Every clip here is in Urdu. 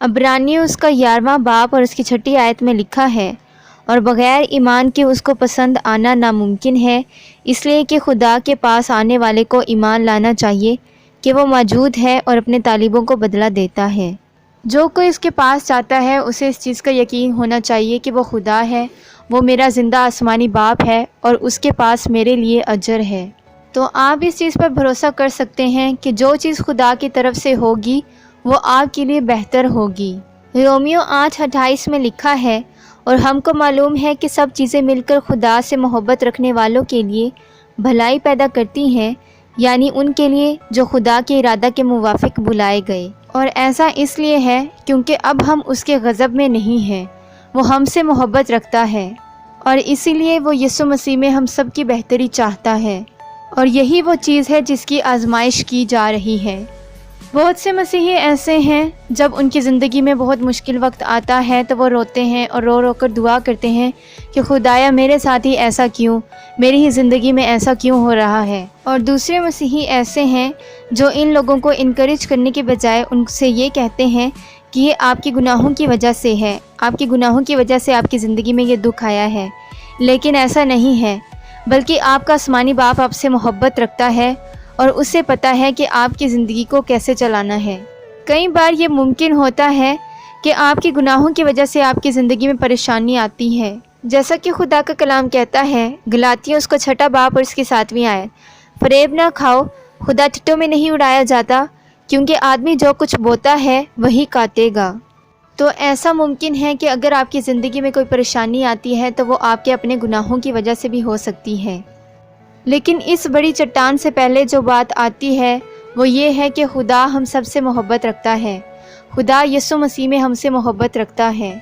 عبرانیوں اس کا 11واں باب اور اس کی 6 آیت میں لکھا ہے، اور بغیر ایمان کے اس کو پسند آنا ناممکن ہے، اس لیے کہ خدا کے پاس آنے والے کو ایمان لانا چاہیے کہ وہ موجود ہے اور اپنے طالبوں کو بدلہ دیتا ہے۔ جو کوئی اس کے پاس جاتا ہے اسے اس چیز کا یقین ہونا چاہیے کہ وہ خدا ہے، وہ میرا زندہ آسمانی باپ ہے اور اس کے پاس میرے لیے اجر ہے۔ تو آپ اس چیز پر بھروسہ کر سکتے ہیں کہ جو چیز خدا کی طرف سے ہوگی وہ آپ کے لیے بہتر ہوگی۔ رومیو 8:28 میں لکھا ہے، اور ہم کو معلوم ہے کہ سب چیزیں مل کر خدا سے محبت رکھنے والوں کے لیے بھلائی پیدا کرتی ہیں، یعنی ان کے لیے جو خدا کے ارادہ کے موافق بلائے گئے۔ اور ایسا اس لیے ہے کیونکہ اب ہم اس کے غضب میں نہیں ہیں، وہ ہم سے محبت رکھتا ہے، اور اسی لیے وہ یسوع مسیح میں ہم سب کی بہتری چاہتا ہے، اور یہی وہ چیز ہے جس کی آزمائش کی جا رہی ہے۔ بہت سے مسیحی ایسے ہیں جب ان کی زندگی میں بہت مشکل وقت آتا ہے تو وہ روتے ہیں اور رو رو کر دعا کرتے ہیں کہ خدایا میرے ساتھ ہی ایسا کیوں، میری ہی زندگی میں ایسا کیوں ہو رہا ہے۔ اور دوسرے مسیحی ایسے ہیں جو ان لوگوں کو انکریج کرنے کے بجائے ان سے یہ کہتے ہیں کہ یہ آپ کی گناہوں کی وجہ سے ہے، آپ کی گناہوں کی وجہ سے آپ کی زندگی میں یہ دکھ آیا ہے۔ لیکن ایسا نہیں ہے، بلکہ آپ کا آسمانی باپ آپ سے محبت رکھتا ہے اور اسے پتہ ہے کہ آپ کی زندگی کو کیسے چلانا ہے۔ کئی بار یہ ممکن ہوتا ہے کہ آپ کے گناہوں کی وجہ سے آپ کی زندگی میں پریشانی آتی ہے، جیسا کہ خدا کا کلام کہتا ہے گلاتیوں اس کا 6 باب اور اس کی 7ویں آیت، فریب نہ کھاؤ، خدا ٹھٹوں میں نہیں اڑایا جاتا، کیونکہ آدمی جو کچھ بوتا ہے وہی کاٹے گا۔ تو ایسا ممکن ہے کہ اگر آپ کی زندگی میں کوئی پریشانی آتی ہے تو وہ آپ کے اپنے گناہوں کی وجہ سے بھی ہو سکتی ہے، لیکن اس بڑی چٹان سے پہلے جو بات آتی ہے وہ یہ ہے کہ خدا ہم سب سے محبت رکھتا ہے، خدا یسوع مسیح میں ہم سے محبت رکھتا ہے۔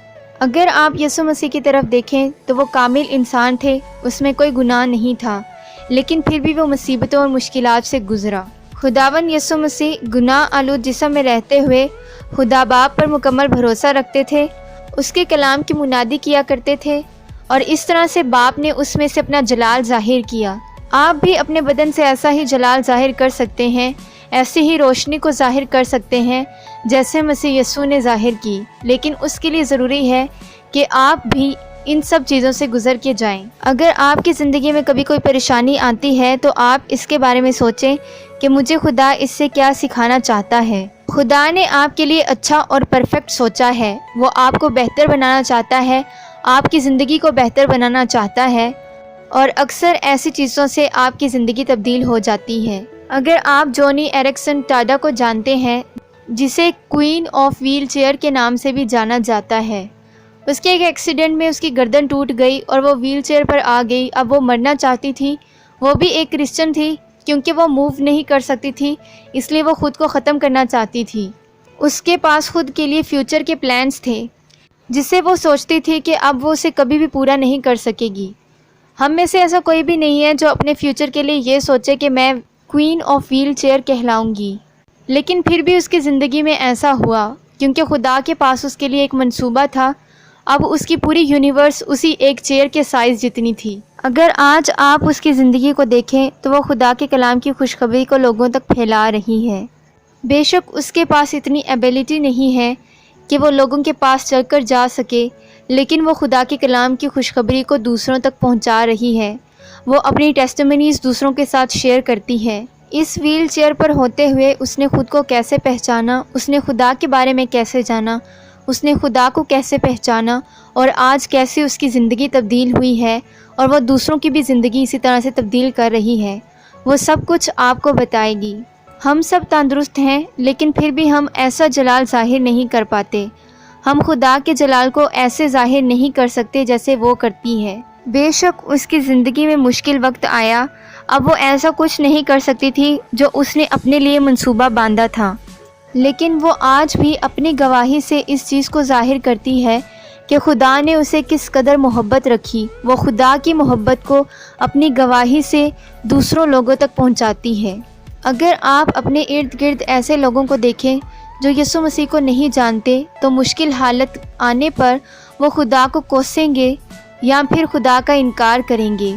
اگر آپ یسوع مسیح کی طرف دیکھیں تو وہ کامل انسان تھے، اس میں کوئی گناہ نہیں تھا، لیکن پھر بھی وہ مصیبتوں اور مشکلات سے گزرا۔ خداوند یسوع مسیح گناہ آلود جسم میں رہتے ہوئے خدا باپ پر مکمل بھروسہ رکھتے تھے، اس کے کلام کی منادی کیا کرتے تھے، اور اس طرح سے باپ نے اس میں سے اپنا جلال ظاہر کیا۔ آپ بھی اپنے بدن سے ایسا ہی جلال ظاہر کر سکتے ہیں، ایسی ہی روشنی کو ظاہر کر سکتے ہیں جیسے مسیح یسوع نے ظاہر کی، لیکن اس کے لیے ضروری ہے کہ آپ بھی ان سب چیزوں سے گزر کے جائیں۔ اگر آپ کی زندگی میں کبھی کوئی پریشانی آتی ہے تو آپ اس کے بارے میں سوچیں کہ مجھے خدا اس سے کیا سکھانا چاہتا ہے۔ خدا نے آپ کے لیے اچھا اور پرفیکٹ سوچا ہے، وہ آپ کو بہتر بنانا چاہتا ہے، آپ کی زندگی کو بہتر بنانا چاہتا ہے، اور اکثر ایسی چیزوں سے آپ کی زندگی تبدیل ہو جاتی ہے۔ اگر آپ جونی ایرکسن ٹاڈا کو جانتے ہیں، جسے کوئین آف ویل چیئر کے نام سے بھی جانا جاتا ہے، اس کے ایک ایکسیڈنٹ میں اس کی گردن ٹوٹ گئی اور وہ ویل چیئر پر آ گئی۔ اب وہ مرنا چاہتی تھی، وہ بھی ایک کرسچن تھی، کیونکہ وہ موو نہیں کر سکتی تھی اس لیے وہ خود کو ختم کرنا چاہتی تھی۔ اس کے پاس خود کے لیے فیوچر کے پلانز تھے جسے وہ سوچتی تھی کہ اب وہ اسے کبھی بھی پورا نہیں کر سکے گی۔ ہم میں سے ایسا کوئی بھی نہیں ہے جو اپنے فیوچر کے لیے یہ سوچے کہ میں کوئین آف ویل چیئر کہلاؤں گی، لیکن پھر بھی اس کی زندگی میں ایسا ہوا کیونکہ خدا کے پاس اس کے لیے ایک منصوبہ تھا۔ اب اس کی پوری یونیورس اسی ایک چیئر کے سائز جتنی تھی۔ اگر آج آپ اس کی زندگی کو دیکھیں تو وہ خدا کے کلام کی خوشخبری کو لوگوں تک پھیلا رہی ہے۔ بے شک اس کے پاس اتنی ایبیلٹی نہیں ہے کہ وہ لوگوں کے پاس چل کر جا سکے، لیکن وہ خدا کے کلام کی خوشخبری کو دوسروں تک پہنچا رہی ہے، وہ اپنی ٹیسٹیمنیز دوسروں کے ساتھ شیئر کرتی ہے۔ اس ویل چیئر پر ہوتے ہوئے اس نے خود کو کیسے پہچانا، اس نے خدا کے بارے میں کیسے جانا، اس نے خدا کو کیسے پہچانا، اور آج کیسے اس کی زندگی تبدیل ہوئی ہے اور وہ دوسروں کی بھی زندگی اسی طرح سے تبدیل کر رہی ہے، وہ سب کچھ آپ کو بتائے گی۔ ہم سب تندرست ہیں لیکن پھر بھی ہم ایسا جلال ظاہر نہیں کر پاتے، ہم خدا کے جلال کو ایسے ظاہر نہیں کر سکتے جیسے وہ کرتی ہے۔ بے شک اس کی زندگی میں مشکل وقت آیا، اب وہ ایسا کچھ نہیں کر سکتی تھی جو اس نے اپنے لیے منصوبہ باندھا تھا، لیکن وہ آج بھی اپنی گواہی سے اس چیز کو ظاہر کرتی ہے کہ خدا نے اسے کس قدر محبت رکھی۔ وہ خدا کی محبت کو اپنی گواہی سے دوسروں لوگوں تک پہنچاتی ہے۔ اگر آپ اپنے ارد گرد ایسے لوگوں کو دیکھیں جو یسوع مسیح کو نہیں جانتے تو مشکل حالت آنے پر وہ خدا کو کوسیں گے یا پھر خدا کا انکار کریں گے۔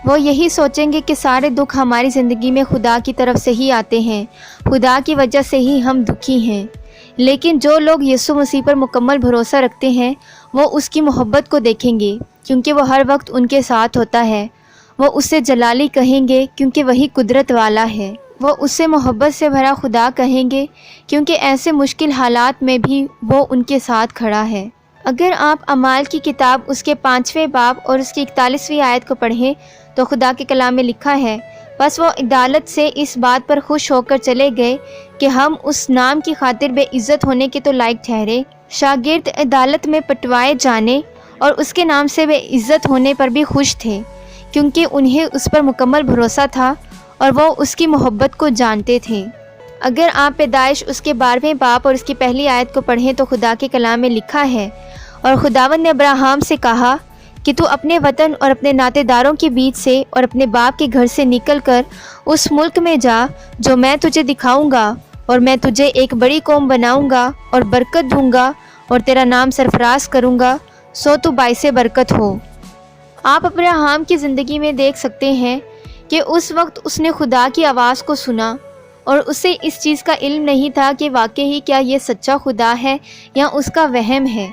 وہ یہی سوچیں گے کہ سارے دکھ ہماری زندگی میں خدا کی طرف سے ہی آتے ہیں، خدا کی وجہ سے ہی ہم دکھی ہیں۔ لیکن جو لوگ یسوع مسیح پر مکمل بھروسہ رکھتے ہیں وہ اس کی محبت کو دیکھیں گے کیونکہ وہ ہر وقت ان کے ساتھ ہوتا ہے۔ وہ اسے جلالی کہیں گے کیونکہ وہی قدرت والا ہے۔ وہ اسے محبت سے بھرا خدا کہیں گے کیونکہ ایسے مشکل حالات میں بھی وہ ان کے ساتھ کھڑا ہے۔ اگر آپ اعمال کی کتاب اس کے 5ویں باب اور اس کی 41ویں آیت کو پڑھیں تو خدا کے کلام میں لکھا ہے، بس وہ عدالت سے اس بات پر خوش ہو کر چلے گئے کہ ہم اس نام کی خاطر بے عزت ہونے کے تو لائق ٹھہرے۔ شاگرد عدالت میں پٹوائے جانے اور اس کے نام سے بے عزت ہونے پر بھی خوش تھے کیونکہ انہیں اس پر مکمل بھروسہ تھا اور وہ اس کی محبت کو جانتے تھے۔ اگر آپ پیدائش اس کے 12ویں باب اور اس کی پہلی آیت کو پڑھیں تو خدا کے کلام میں لکھا ہے، اور خداوند نے ابراہیم سے کہا کہ تو اپنے وطن اور اپنے ناطے داروں کے بیچ سے اور اپنے باپ کے گھر سے نکل کر اس ملک میں جا جو میں تجھے دکھاؤں گا، اور میں تجھے ایک بڑی قوم بناؤں گا اور برکت دوں گا اور تیرا نام سرفراز کروں گا، سو تو باعث برکت ہو۔ آپ ابراہیم کی زندگی میں دیکھ سکتے ہیں کہ اس وقت اس نے خدا کی آواز کو سنا اور اسے اس چیز کا علم نہیں تھا کہ واقعی کیا یہ سچا خدا ہے یا اس کا وہم ہے،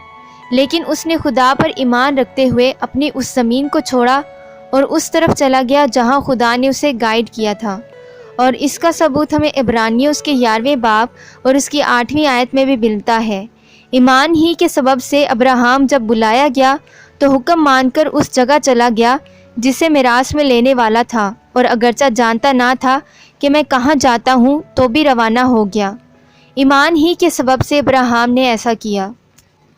لیکن اس نے خدا پر ایمان رکھتے ہوئے اپنی اس زمین کو چھوڑا اور اس طرف چلا گیا جہاں خدا نے اسے گائیڈ کیا تھا۔ اور اس کا ثبوت ہمیں عبرانیوں اس کے 11ویں باب اور اس کی 8ویں آیت میں بھی ملتا ہے۔ ایمان ہی کے سبب سے ابراہیم جب بلایا گیا تو حکم مان کر اس جگہ چلا گیا جسے میراث میں لینے والا تھا، اور اگرچہ جانتا نہ تھا کہ میں کہاں جاتا ہوں تو بھی روانہ ہو گیا۔ ایمان ہی کے سبب سے ابراہیم نے ایسا کیا۔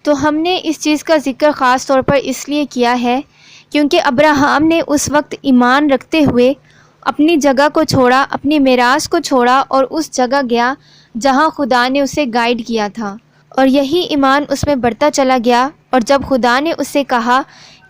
تو ہم نے اس چیز کا ذکر خاص طور پر اس لیے کیا ہے کیونکہ ابراہیم نے اس وقت ایمان رکھتے ہوئے اپنی جگہ کو چھوڑا، اپنی میراث کو چھوڑا اور اس جگہ گیا جہاں خدا نے اسے گائیڈ کیا تھا، اور یہی ایمان اس میں بڑھتا چلا گیا۔ اور جب خدا نے اس سے کہا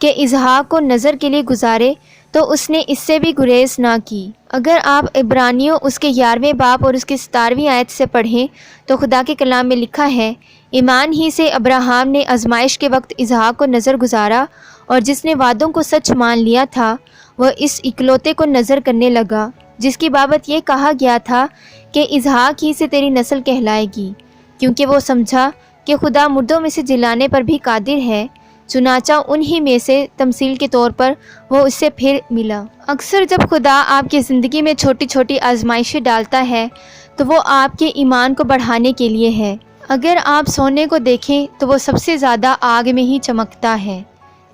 کہ اسحاق کو نذر کے لیے گزارے تو اس نے اس سے بھی گریز نہ کی۔ اگر آپ عبرانیوں اس کے 11ویں باب اور اس کی 17ویں آیت سے پڑھیں تو خدا کے کلام میں لکھا ہے، ایمان ہی سے ابراہیم نے آزمائش کے وقت اسحاق کو نذر گزارا، اور جس نے وعدوں کو سچ مان لیا تھا وہ اس اکلوتے کو نذر کرنے لگا جس کی بابت یہ کہا گیا تھا کہ اسحاق ہی سے تیری نسل کہلائے گی، کیونکہ وہ سمجھا کہ خدا مردوں میں سے جلانے پر بھی قادر ہے، چنانچہ انہی میں سے تمثیل کے طور پر وہ اس سے پھر ملا۔ اکثر جب خدا آپ کی زندگی میں چھوٹی چھوٹی آزمائشیں ڈالتا ہے تو وہ آپ کے ایمان کو بڑھانے کے لیے ہے۔ اگر آپ سونے کو دیکھیں تو وہ سب سے زیادہ آگ میں ہی چمکتا ہے،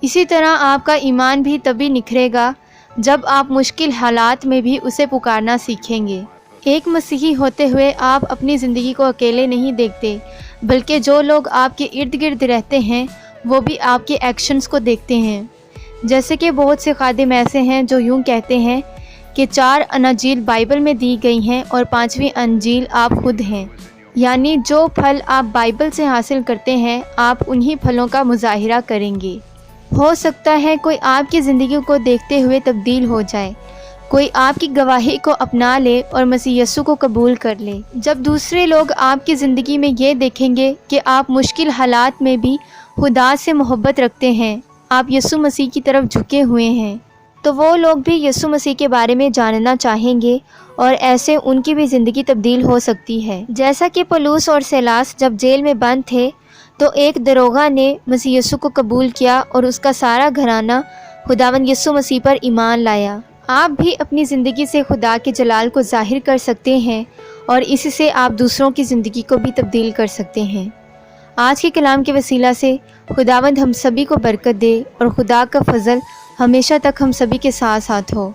اسی طرح آپ کا ایمان بھی تبھی نکھرے گا جب آپ مشکل حالات میں بھی اسے پکارنا سیکھیں گے۔ ایک مسیحی ہوتے ہوئے آپ اپنی زندگی کو اکیلے نہیں دیکھتے، بلکہ جو لوگ آپ کے ارد گرد رہتے ہیں وہ بھی آپ کے ایکشنز کو دیکھتے ہیں۔ جیسے کہ بہت سے خادم ایسے ہیں جو یوں کہتے ہیں کہ 4 اناجیل بائبل میں دی گئی ہیں اور 5ویں انجیل آپ خود ہیں، یعنی جو پھل آپ بائبل سے حاصل کرتے ہیں آپ انہی پھلوں کا مظاہرہ کریں گے۔ ہو سکتا ہے کوئی آپ کی زندگی کو دیکھتے ہوئے تبدیل ہو جائے، کوئی آپ کی گواہی کو اپنا لے اور مسیح یسوع کو قبول کر لے۔ جب دوسرے لوگ آپ کی زندگی میں یہ دیکھیں گے کہ آپ مشکل حالات میں بھی خدا سے محبت رکھتے ہیں، آپ یسوع مسیح کی طرف جھکے ہوئے ہیں، تو وہ لوگ بھی یسوع مسیح کے بارے میں جاننا چاہیں گے، اور ایسے ان کی بھی زندگی تبدیل ہو سکتی ہے۔ جیسا کہ پولس اور سیلاس جب جیل میں بند تھے تو ایک داروغہ نے مسیح یسوع کو قبول کیا اور اس کا سارا گھرانہ خداوند یسوع مسیح پر ایمان لایا۔ آپ بھی اپنی زندگی سے خدا کے جلال کو ظاہر کر سکتے ہیں اور اس سے آپ دوسروں کی زندگی کو بھی تبدیل کر سکتے ہیں۔ آج کے کلام کے وسیلہ سے خداوند ہم سبھی کو برکت دے اور خدا کا فضل ہمیشہ تک ہم سبھی کے ساتھ ساتھ ہو،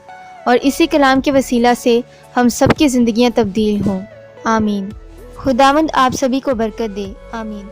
اور اسی کلام کے وسیلہ سے ہم سب کی زندگیاں تبدیل ہوں۔ آمین۔ خداوند آپ سبھی کو برکت دے۔ آمین۔